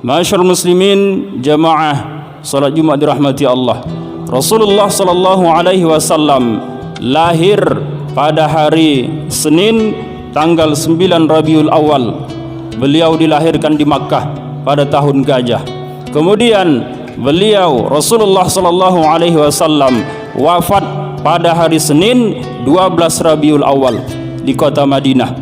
Masyarul muslimin, jamaah salat Jumat dirahmati Allah. Rasulullah sallallahu alaihi wasallam lahir pada hari Senin tanggal 9 Rabiul Awal. Beliau dilahirkan di Makkah pada tahun Gajah. Kemudian beliau Rasulullah sallallahu alaihi wasallam wafat pada hari Senin 12 Rabiul Awal di kota Madinah.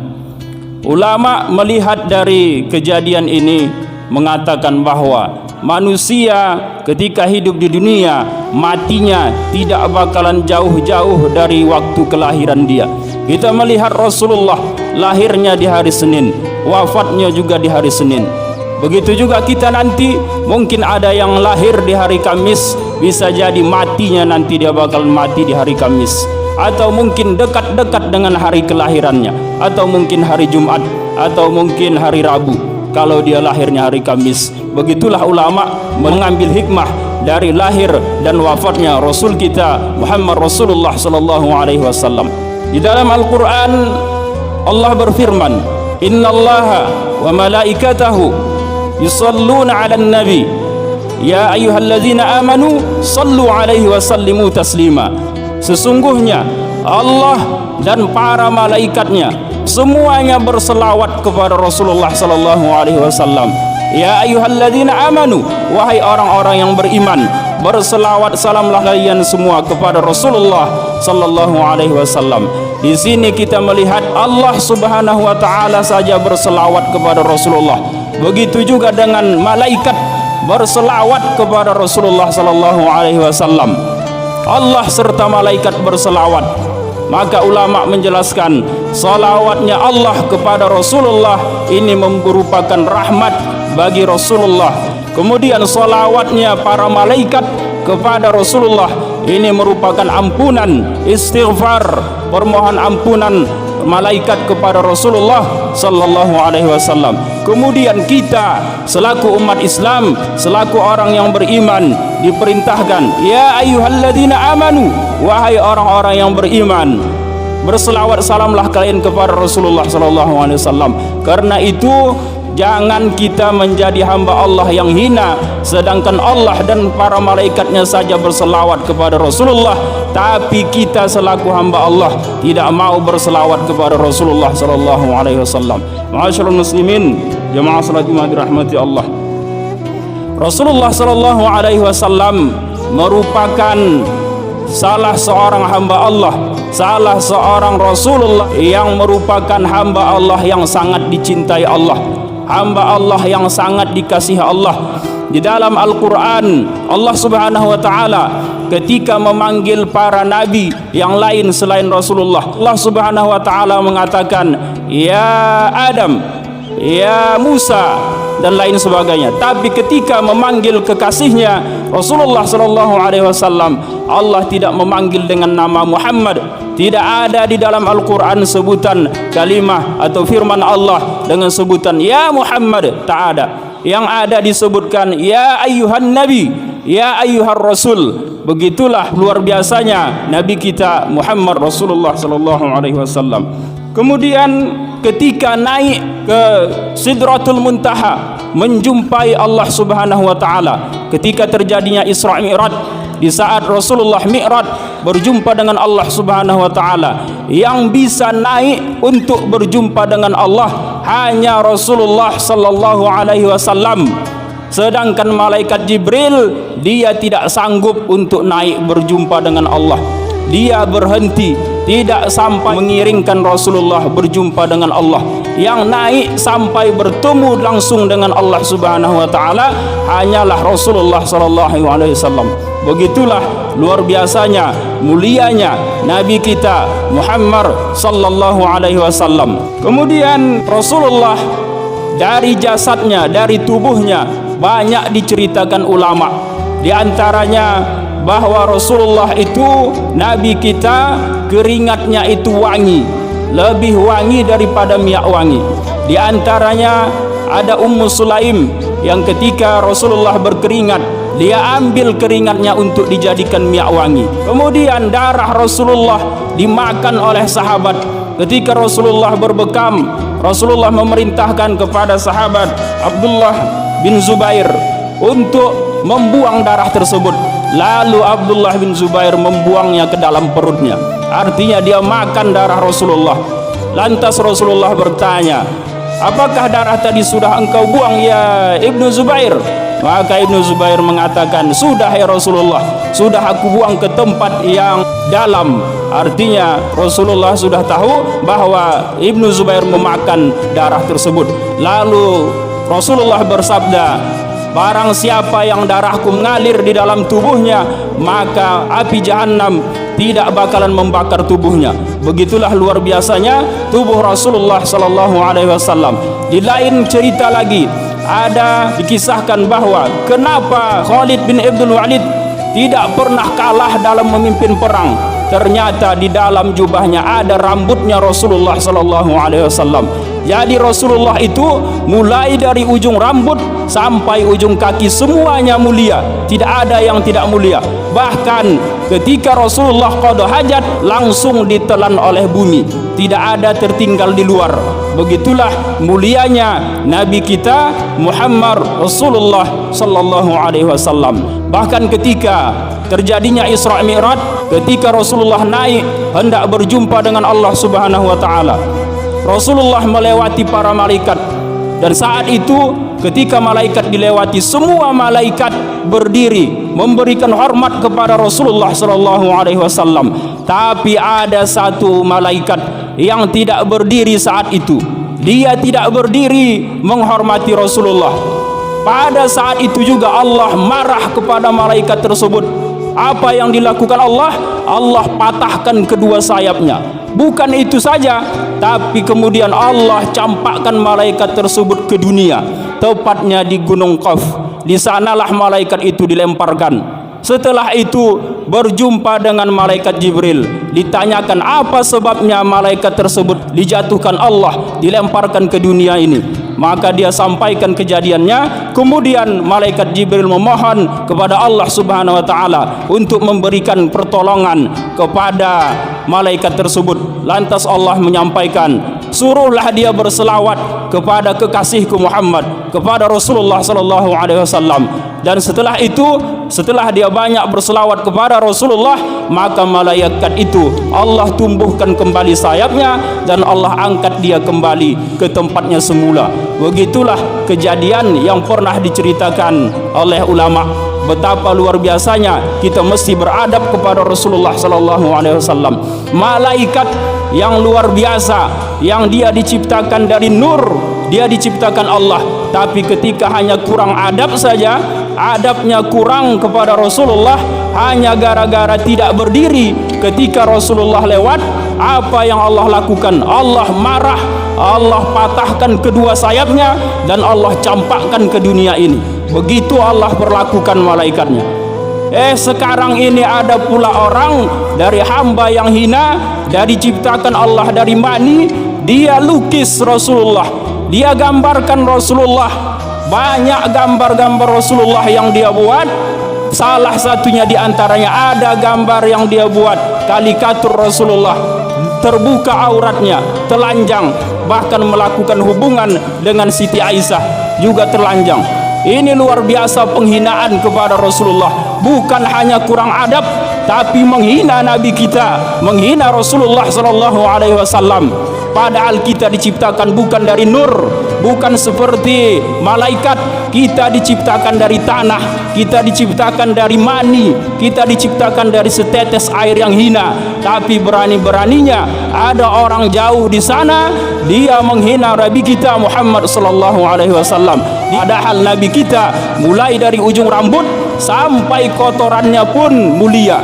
Ulama melihat dari kejadian ini mengatakan bahwa manusia ketika hidup di dunia, matinya tidak bakalan jauh-jauh dari waktu kelahiran dia. Kita melihat Rasulullah lahirnya di hari Senin, wafatnya juga di hari Senin. Begitu juga kita nanti, mungkin ada yang lahir di hari Kamis, bisa jadi matinya nanti dia bakal mati di hari Kamis, atau mungkin dekat-dekat dengan hari kelahirannya, atau mungkin hari Jumat, atau mungkin hari Rabu kalau dia lahirnya hari Kamis. Begitulah ulama mengambil hikmah dari lahir dan wafatnya Rasul kita Muhammad Rasulullah sallallahu alaihi wasallam. Di dalam Al-Qur'an Allah berfirman, "Innallaha wa malaikatahu yusalluna 'alan nabi ya ayyuhalladzina amanu sallu 'alaihi wa sallimu taslima." Sesungguhnya Allah dan para malaikatnya semuanya berselawat kepada Rasulullah sallallahu alaihi wasallam. Ya ayyuhalladzina amanu, wahai orang-orang yang beriman, berselawat salamlah kalian semua kepada Rasulullah sallallahu alaihi wasallam. Di sini kita melihat Allah Subhanahu wa taala saja berselawat kepada Rasulullah. Begitu juga dengan malaikat berselawat kepada Rasulullah sallallahu alaihi wasallam. Allah serta malaikat berselawat. Maka ulama menjelaskan salawatnya Allah kepada Rasulullah ini merupakan rahmat bagi Rasulullah. Kemudian salawatnya para malaikat kepada Rasulullah ini merupakan ampunan, istighfar, permohonan ampunan malaikat kepada Rasulullah sallallahu alaihi wasallam. Kemudian kita selaku umat Islam, selaku orang yang beriman diperintahkan, ya ayyuhalladzina amanu, wahai orang-orang yang beriman, berselawat salamlah kalian kepada Rasulullah sallallahu alaihi wasallam. Karena itu jangan kita menjadi hamba Allah yang hina, sedangkan Allah dan para malaikatnya saja berselawat kepada Rasulullah, tapi kita selaku hamba Allah tidak mau berselawat kepada Rasulullah sallallahu alaihi wasallam. Ma'asyiral muslimin, jamaah salat Jumat dirahmati Allah. Rasulullah sallallahu alaihi wasallam merupakan salah seorang hamba Allah, salah seorang Rasulullah yang merupakan hamba Allah yang sangat dicintai Allah, hamba Allah yang sangat dikasihi Allah. Di dalam Al-Quran Allah Subhanahu wa ta'ala ketika memanggil para nabi yang lain selain Rasulullah, Allah Subhanahu wa ta'ala mengatakan ya Adam, ya Musa dan lain sebagainya. Tapi ketika memanggil kekasihnya Rasulullah sallallahu alaihi wasallam, Allah tidak memanggil dengan nama Muhammad. Tidak ada di dalam Al-Quran sebutan kalimah atau firman Allah dengan sebutan ya Muhammad, tak ada. Yang ada disebutkan ya ayyuhan nabi, ya ayyuhar rasul. Begitulah luar biasanya Nabi kita Muhammad Rasulullah sallallahu alaihi wasallam. Kemudian ketika naik ke Sidratul Muntaha menjumpai Allah Subhanahu wa taala, ketika terjadinya Isra Mi'raj, di saat Rasulullah Mi'raj berjumpa dengan Allah Subhanahu wa taala, yang bisa naik untuk berjumpa dengan Allah hanya Rasulullah sallallahu alaihi wasallam. Sedangkan malaikat Jibril dia tidak sanggup untuk naik berjumpa dengan Allah. Dia berhenti, tidak sampai mengiringkan Rasulullah berjumpa dengan Allah. Yang naik sampai bertemu langsung dengan Allah Subhanahu wa taala hanyalah Rasulullah sallallahu alaihi wasallam. Begitulah luar biasanya, mulianya Nabi kita Muhammad sallallahu alaihi wasallam. Kemudian Rasulullah dari jasadnya, dari tubuhnya banyak diceritakan ulama. Di antaranya bahwa Rasulullah itu, Nabi kita, keringatnya itu wangi, lebih wangi daripada minyak wangi. Di antaranya ada Ummu Sulaim yang ketika Rasulullah berkeringat, dia ambil keringatnya untuk dijadikan minyak wangi. Kemudian darah Rasulullah dimakan oleh sahabat. Ketika Rasulullah berbekam, Rasulullah memerintahkan kepada sahabat Abdullah bin Zubair untuk membuang darah tersebut. Lalu Abdullah bin Zubair membuangnya ke dalam perutnya, artinya dia makan darah Rasulullah. Lantas Rasulullah bertanya, apakah darah tadi sudah engkau buang ya Ibnu Zubair? Maka Ibnu Zubair mengatakan, sudah ya Rasulullah, sudah aku buang ke tempat yang dalam. Artinya Rasulullah sudah tahu bahwa Ibnu Zubair memakan darah tersebut. Lalu Rasulullah bersabda, barang siapa yang darahku mengalir di dalam tubuhnya, maka api jahanam tidak bakalan membakar tubuhnya. Begitulah luar biasanya tubuh Rasulullah sallallahu alaihi wasallam. Di lain cerita lagi, ada dikisahkan bahwa kenapa Khalid bin Abdul Walid tidak pernah kalah dalam memimpin perang. Ternyata di dalam jubahnya ada rambutnya Rasulullah sallallahu alaihi wasallam. Jadi Rasulullah itu mulai dari ujung rambut sampai ujung kaki semuanya mulia, tidak ada yang tidak mulia. Bahkan ketika Rasulullah qada hajat langsung ditelan oleh bumi, tidak ada tertinggal di luar. Begitulah mulianya Nabi kita Muhammad Rasulullah sallallahu alaihi wasallam. Bahkan ketika terjadinya Isra Mi'raj, ketika Rasulullah naik hendak berjumpa dengan Allah Subhanahu wa taala, Rasulullah melewati para malaikat, dan saat itu ketika malaikat dilewati, semua malaikat berdiri memberikan hormat kepada Rasulullah sallallahu alaihi wasallam. Tapi ada satu malaikat yang tidak berdiri saat itu. Dia tidak berdiri menghormati Rasulullah. Pada saat itu juga Allah marah kepada malaikat tersebut. Apa yang dilakukan Allah? Allah patahkan kedua sayapnya. Bukan itu saja, tapi kemudian Allah campakkan malaikat tersebut ke dunia, tepatnya di Gunung Qaf. Di sanalah malaikat itu dilemparkan. Setelah itu berjumpa dengan malaikat Jibril, ditanyakan apa sebabnya malaikat tersebut dijatuhkan Allah, dilemparkan ke dunia ini. Maka dia sampaikan kejadiannya. Kemudian malaikat Jibril memohon kepada Allah Subhanahu wa taala untuk memberikan pertolongan kepada malaikat tersebut. Lantas Allah menyampaikan, suruhlah dia berselawat kepada kekasihku Muhammad, kepada Rasulullah sallallahu alaihi wasallam. Dan setelah itu, setelah dia banyak berselawat kepada Rasulullah, maka malaikat itu Allah tumbuhkan kembali sayapnya dan Allah angkat dia kembali ke tempatnya semula. Begitulah kejadian yang pernah diceritakan oleh ulama. Betapa luar biasanya kita mesti beradab kepada Rasulullah sallallahu alaihi wasallam. Malaikat yang luar biasa, yang dia diciptakan dari nur, dia diciptakan Allah, tapi ketika hanya kurang adab saja, adabnya kurang kepada Rasulullah, hanya gara-gara tidak berdiri ketika Rasulullah lewat, apa yang Allah lakukan? Allah marah, Allah patahkan kedua sayapnya, dan Allah campakkan ke dunia ini. Begitu Allah perlakukan malaikatnya. Sekarang ini ada pula orang dari hamba yang hina, dari ciptakan Allah dari mani, dia lukis Rasulullah, dia gambarkan Rasulullah. Banyak gambar-gambar Rasulullah yang dia buat. Salah satunya di antaranya ada gambar yang dia buat karikatur Rasulullah, terbuka auratnya, telanjang, bahkan melakukan hubungan dengan Siti Aisyah juga telanjang. Ini luar biasa penghinaan kepada Rasulullah. Bukan hanya kurang adab, tapi menghina Nabi kita, menghina Rasulullah sallallahu alaihi wasallam. Padahal kita diciptakan bukan dari nur, bukan seperti malaikat. Kita diciptakan dari tanah, kita diciptakan dari mani, kita diciptakan dari setetes air yang hina. Tapi berani-beraninya ada orang jauh di sana, dia menghina Nabi kita Muhammad sallallahu alaihi wasallam. Padahal Nabi kita mulai dari ujung rambut sampai kotorannya pun mulia.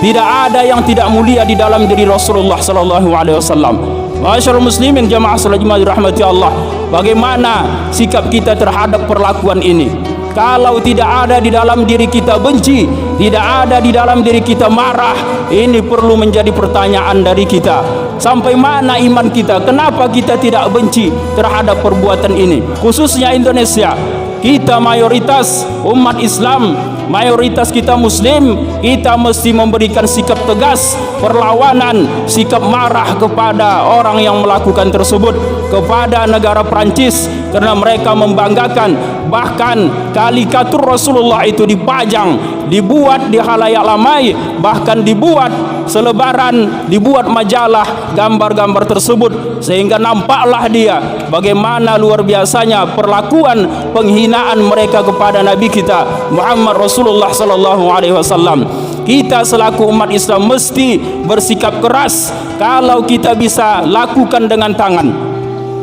Tidak ada yang tidak mulia di dalam diri Rasulullah sallallahu alaihi wasallam. Masyaallah muslimin jamaah salat Jumat dirahmati Allah. Bagaimana sikap kita terhadap perlakuan ini? Kalau tidak ada di dalam diri kita benci, tidak ada di dalam diri kita marah, ini perlu menjadi pertanyaan dari kita. Sampai mana iman kita? Kenapa kita tidak benci terhadap perbuatan ini? Khususnya Indonesia, kita mayoritas umat Islam, mayoritas kita Muslim, kita mesti memberikan sikap tegas, perlawanan, sikap marah kepada orang yang melakukan tersebut, kepada negara Perancis, karena mereka membanggakan bahkan karikatur Rasulullah itu dipajang, dibuat di halayak ramai, bahkan dibuat selebaran, dibuat majalah gambar-gambar tersebut, sehingga nampaklah dia bagaimana luar biasanya perlakuan penghinaan mereka kepada Nabi kita Muhammad Rasulullah sallallahu alaihi wasallam. Kita selaku umat Islam mesti bersikap keras. Kalau kita bisa lakukan dengan tangan,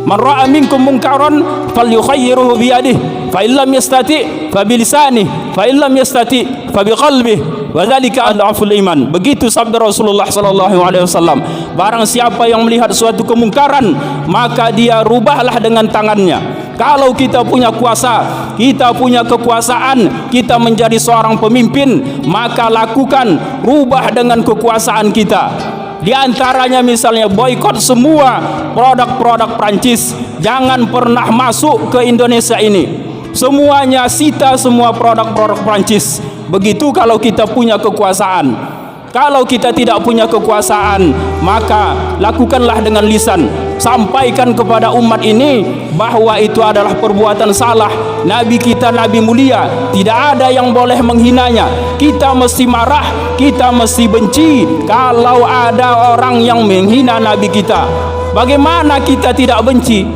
man ra'a minkum munkaran falyughayyiruhu bi yadihi fa illam yastati fa bi lisanihi fa illam yastati fa bi qalbihi wa dzalika adhaful iman. Begitu sabda Rasulullah sallallahu alaihi wasallam, barang siapa yang melihat suatu kemungkaran maka dia rubahlah dengan tangannya. Kalau kita punya kuasa, kita punya kekuasaan, kita menjadi seorang pemimpin, maka lakukan, rubah dengan kekuasaan kita. Di antaranya misalnya boikot semua produk-produk Prancis, jangan pernah masuk ke Indonesia ini. Semuanya sita semua produk-produk Prancis. Begitu kalau kita punya kekuasaan. Kalau kita tidak punya kekuasaan, maka lakukanlah dengan lisan. Sampaikan kepada umat ini bahwa itu adalah perbuatan salah. Nabi kita Nabi mulia, tidak ada yang boleh menghinanya. Kita mesti marah, kita mesti benci kalau ada orang yang menghina Nabi kita. Bagaimana kita tidak benci?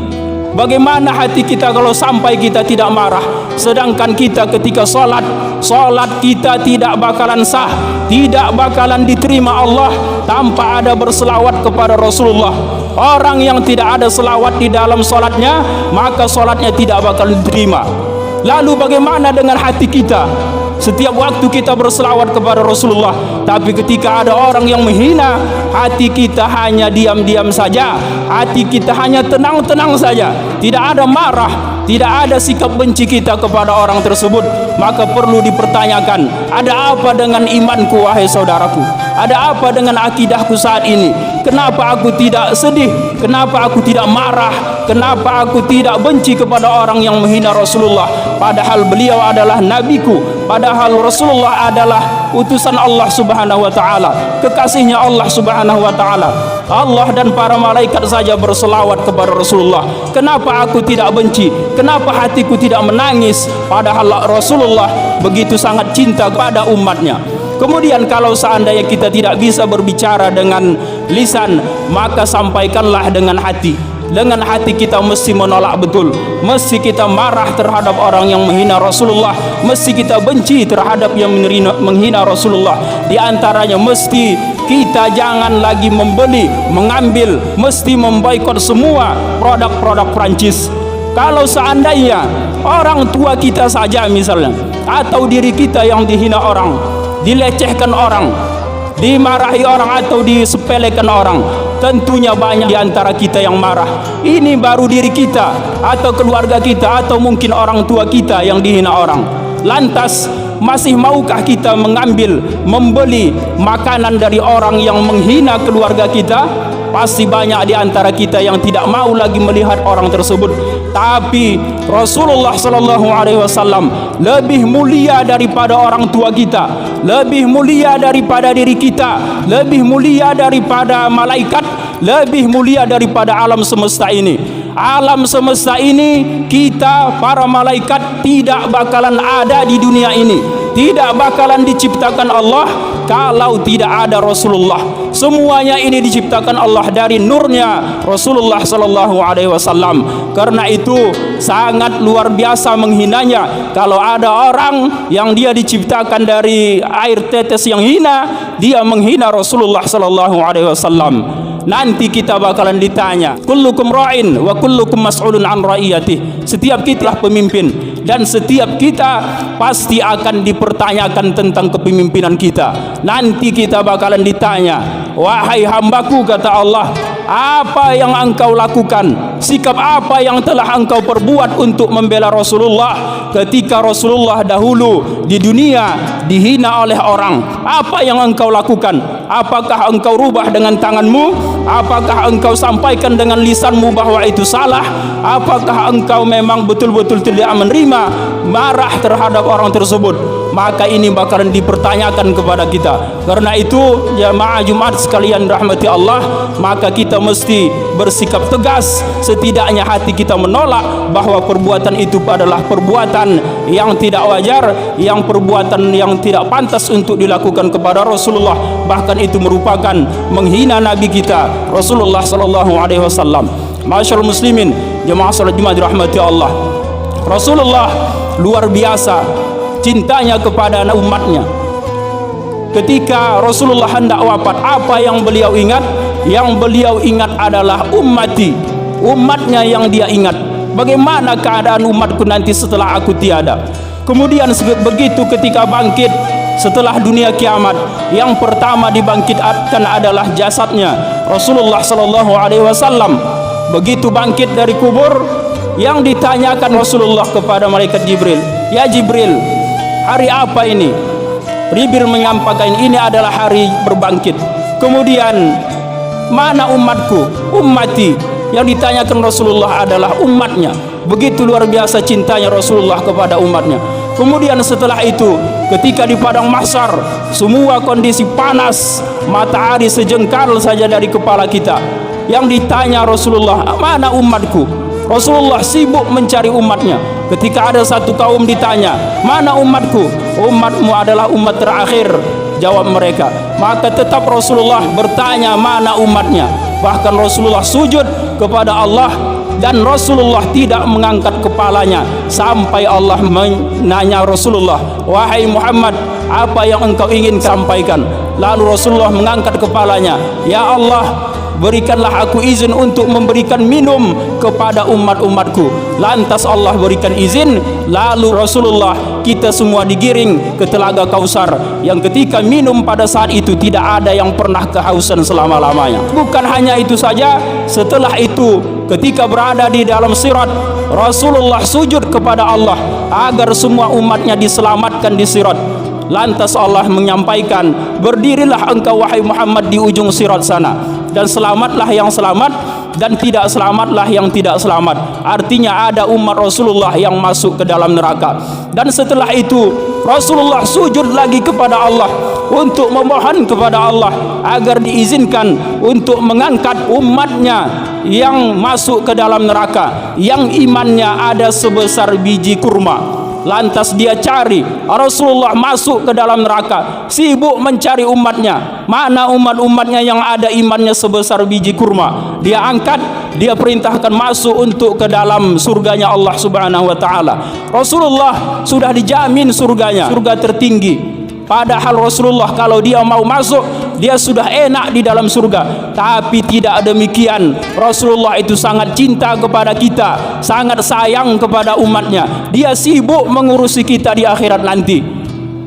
Bagaimana hati kita kalau sampai kita tidak marah? Sedangkan kita ketika solat kita tidak bakalan sah, tidak bakalan diterima Allah tanpa ada berselawat kepada Rasulullah. Orang yang tidak ada selawat di dalam solatnya, maka solatnya tidak bakal diterima. Lalu bagaimana dengan hati kita? Setiap waktu kita berselawat kepada Rasulullah, tapi ketika ada orang yang menghina, hati kita hanya diam-diam saja, hati kita hanya tenang-tenang saja, tidak ada marah, tidak ada sikap benci kita kepada orang tersebut. Maka perlu dipertanyakan, ada apa dengan imanku wahai saudaraku? Ada apa dengan akidahku saat ini? Kenapa aku tidak sedih? Kenapa aku tidak marah? Kenapa aku tidak benci kepada orang yang menghina Rasulullah? Padahal beliau adalah nabiku, padahal Rasulullah adalah utusan Allah Subhanahu wa taala, kekasihnya Allah Subhanahu wa taala. Allah dan para malaikat saja berselawat kepada Rasulullah. Kenapa aku tidak benci? Kenapa hatiku tidak menangis? Padahal Rasulullah begitu sangat cinta kepada umatnya. Kemudian kalau seandainya kita tidak bisa berbicara dengan lisan, maka sampaikanlah dengan hati. Dengan hati kita mesti menolak betul, mesti kita marah terhadap orang yang menghina Rasulullah, mesti kita benci terhadap yang menghina Rasulullah. Di antaranya mesti kita jangan lagi membeli, mengambil, mesti memboikot semua produk-produk Prancis. Kalau seandainya orang tua kita saja misalnya, atau diri kita yang dihina orang, dilecehkan orang, dimarahi orang atau disepelekan orang, tentunya banyak di antara kita yang marah. Ini baru diri kita atau keluarga kita atau mungkin orang tua kita yang dihina orang. Lantas masih maukah kita mengambil, membeli makanan dari orang yang menghina keluarga kita? Pasti banyak di antara kita yang tidak mau lagi melihat orang tersebut. Tapi Rasulullah sallallahu alaihi wasallam lebih mulia daripada orang tua kita, lebih mulia daripada diri kita, lebih mulia daripada malaikat, lebih mulia daripada alam semesta ini. Alam semesta ini, kita para malaikat tidak bakalan ada di dunia ini, tidak bakalan diciptakan Allah kalau tidak ada Rasulullah. Semuanya ini diciptakan Allah dari nurnya Rasulullah sallallahu alaihi wasallam. Karena itu sangat luar biasa menghinanya. Kalau ada orang yang dia diciptakan dari air tetes yang hina, dia menghina Rasulullah sallallahu alaihi wasallam. Nanti kita bakalan ditanya, kullukum ra'in wa kullukum mas'ulun an ra'iyatih. Setiap kita pemimpin dan setiap kita pasti akan dipertanyakan tentang kepemimpinan kita. Nanti kita bakalan ditanya, wahai hambaku, kata Allah, apa yang engkau lakukan? Sikap apa yang telah engkau perbuat untuk membela Rasulullah ketika Rasulullah dahulu di dunia dihina oleh orang? Apa yang engkau lakukan? Apakah engkau rubah dengan tanganmu? Apakah engkau sampaikan dengan lisanmu bahwa itu salah? Apakah engkau memang betul-betul tidak menerima, marah terhadap orang tersebut? maka ini bakalan dipertanyakan kepada kita. Karena itu jamaah Jumat sekalian rahmati Allah, maka kita mesti bersikap tegas. Setidaknya hati kita menolak bahwa perbuatan itu adalah perbuatan yang tidak wajar, yang perbuatan yang tidak pantas untuk dilakukan kepada Rasulullah. Bahkan itu merupakan menghina Nabi kita Rasulullah sallallahu alaihi wasallam. Masyaallah muslimin, jemaah salat Jumat dirahmati Allah. Rasulullah luar biasa cintanya kepada umatnya. Ketika Rasulullah hendak wafat, apa yang beliau ingat? Yang beliau ingat adalah ummati, umatnya yang dia ingat. Bagaimana keadaan umatku nanti setelah aku tiada? Kemudian begitu ketika bangkit setelah dunia kiamat, yang pertama dibangkitkan adalah jasadnya Rasulullah sallallahu alaihi wasallam. Begitu bangkit dari kubur, yang ditanyakan Rasulullah kepada malaikat Jibril, "Ya Jibril, hari apa ini?" Jibril menyampaikan, "Ini adalah hari berbangkit." Kemudian, "Mana umatku?" "Ummati." Yang ditanyakan Rasulullah adalah umatnya. Begitu luar biasa cintanya Rasulullah kepada umatnya. Kemudian setelah itu, ketika di padang mahsyar, semua kondisi panas, matahari sejengkal saja dari kepala kita. Yang ditanya Rasulullah, "Mana umatku?" Rasulullah sibuk mencari umatnya. Ketika ada satu kaum ditanya, "Mana umatku?" "Umatmu adalah umat terakhir," jawab mereka. Maka tetap Rasulullah bertanya mana umatnya. Bahkan Rasulullah sujud kepada Allah, dan Rasulullah tidak mengangkat kepalanya sampai Allah menanya Rasulullah, "Wahai Muhammad, apa yang engkau ingin sampaikan?" Lalu Rasulullah mengangkat kepalanya, "Ya Allah, berikanlah aku izin untuk memberikan minum kepada umat-umatku." Lantas Allah berikan izin. Lalu Rasulullah, kita semua digiring ke telaga Kausar, yang ketika minum pada saat itu tidak ada yang pernah kehausan selama-lamanya. Bukan hanya itu saja, setelah itu ketika berada di dalam sirat, Rasulullah sujud kepada Allah agar semua umatnya diselamatkan di sirat. Lantas Allah menyampaikan, "Berdirilah engkau wahai Muhammad di ujung sirat sana, dan selamatlah yang selamat, dan tidak selamatlah yang tidak selamat." Artinya ada umat Rasulullah yang masuk ke dalam neraka. Dan setelah itu Rasulullah sujud lagi kepada Allah untuk memohon kepada Allah agar diizinkan untuk mengangkat umatnya yang masuk ke dalam neraka, yang imannya ada sebesar biji kurma. Lantas dia cari, Rasulullah masuk ke dalam neraka, sibuk mencari umatnya. Mana umat-umatnya yang ada imannya sebesar biji kurma? Dia angkat, dia perintahkan masuk untuk ke dalam surganya Allah Subhanahu wa taala. Rasulullah sudah dijamin surganya, surga tertinggi. Padahal Rasulullah kalau dia mau masuk, dia sudah enak di dalam surga. Tapi tidak demikian. Rasulullah itu sangat cinta kepada kita, sangat sayang kepada umatnya. Dia sibuk mengurusi kita di akhirat nanti.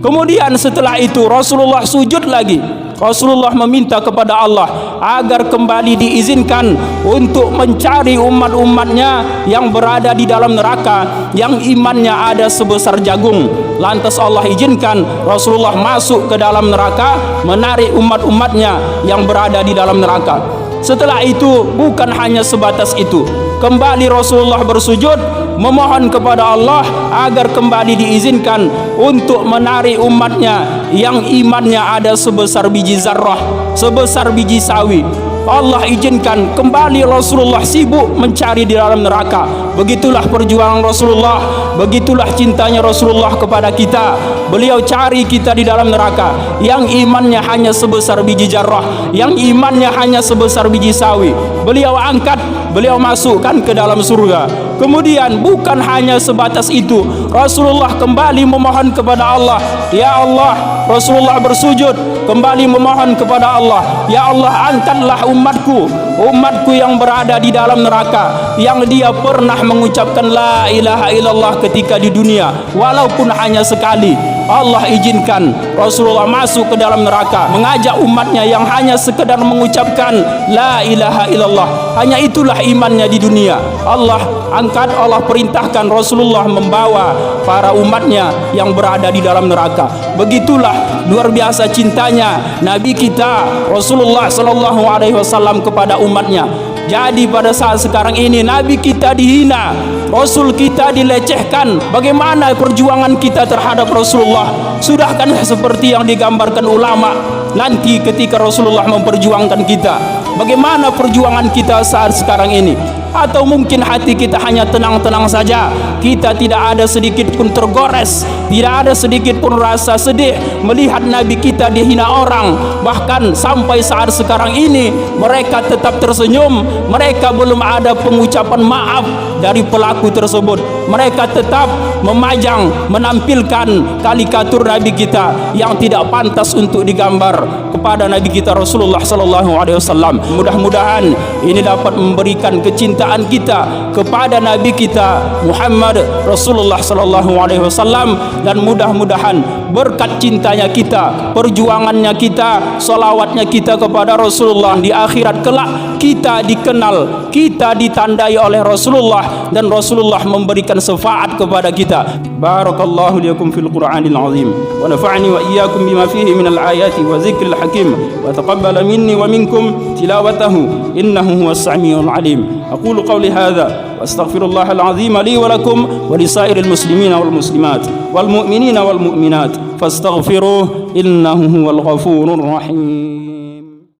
Kemudian setelah itu Rasulullah sujud lagi. Rasulullah meminta kepada Allah agar kembali diizinkan untuk mencari umat-umatnya yang berada di dalam neraka, yang imannya ada sebesar jagung. Lantas Allah izinkan Rasulullah masuk ke dalam neraka, menarik umat-umatnya yang berada di dalam neraka. Setelah itu bukan hanya sebatas itu, kembali Rasulullah bersujud memohon kepada Allah agar kembali diizinkan untuk menarik umatnya yang imannya ada sebesar biji zarrah, sebesar biji sawi. Allah izinkan kembali Rasulullah sibuk mencari di dalam neraka. Begitulah perjuangan Rasulullah, begitulah cintanya Rasulullah kepada kita. Beliau cari kita di dalam neraka yang imannya hanya sebesar biji zarrah, yang imannya hanya sebesar biji sawi. Beliau angkat, beliau masukkan ke dalam surga. Kemudian bukan hanya sebatas itu, Rasulullah kembali memohon kepada Allah. Ya Allah, Rasulullah bersujud kembali memohon kepada Allah, ya Allah, angkatlah umatku, umatku yang berada di dalam neraka, yang dia pernah mengucapkan la ilaha illallah ketika di dunia walaupun hanya sekali. Allah izinkan Rasulullah masuk ke dalam neraka, mengajak umatnya yang hanya sekedar mengucapkan la ilaha illallah, hanya itulah imannya di dunia. Allah angkat, Allah perintahkan Rasulullah membawa para umatnya yang berada di dalam neraka. Begitulah luar biasa cintanya Nabi kita Rasulullah sallallahu alaihi wasallam kepada umatnya. Jadi pada saat sekarang ini Nabi kita dihina, Rasul kita dilecehkan. Bagaimana perjuangan kita terhadap Rasulullah? Sudahkah seperti yang digambarkan ulama nanti ketika Rasulullah memperjuangkan kita? Bagaimana perjuangan kita saat sekarang ini? Atau mungkin hati kita hanya tenang-tenang saja, kita tidak ada sedikit pun tergores, tidak ada sedikit pun rasa sedih melihat Nabi kita dihina orang. Bahkan sampai saat sekarang ini mereka tetap tersenyum, mereka belum ada pengucapan maaf dari pelaku tersebut. Mereka tetap memajang, menampilkan karikatur Nabi kita yang tidak pantas untuk digambar kepada Nabi kita Rasulullah sallallahu alaihi wasallam. Mudah-mudahan ini dapat memberikan kecintaan kita kepada Nabi kita Muhammad Rasulullah sallallahu alaihi wasallam, dan mudah-mudahan berkat cintanya kita, perjuangannya kita, salawatnya kita kepada Rasulullah, di akhirat kelak kita dikenal, kita ditandai oleh Rasulullah, dan Rasulullah memberikan syafaat kepada kita. Barakallahu lakum fil Qur'anil azim wa nafa'ani wa iyyakum bima fihi minal ayati wa zikril hakim wa taqabbala minni wa minkum tilawatahu innahu huwas samiul alim. Aqulu qawli hadha wa astaghfirullahal azim li wa lakum wa lisairil muslimina wal muslimat wal mu'minina wal mu'minat fastaghfiruhu innahu huwal ghafurur rahim.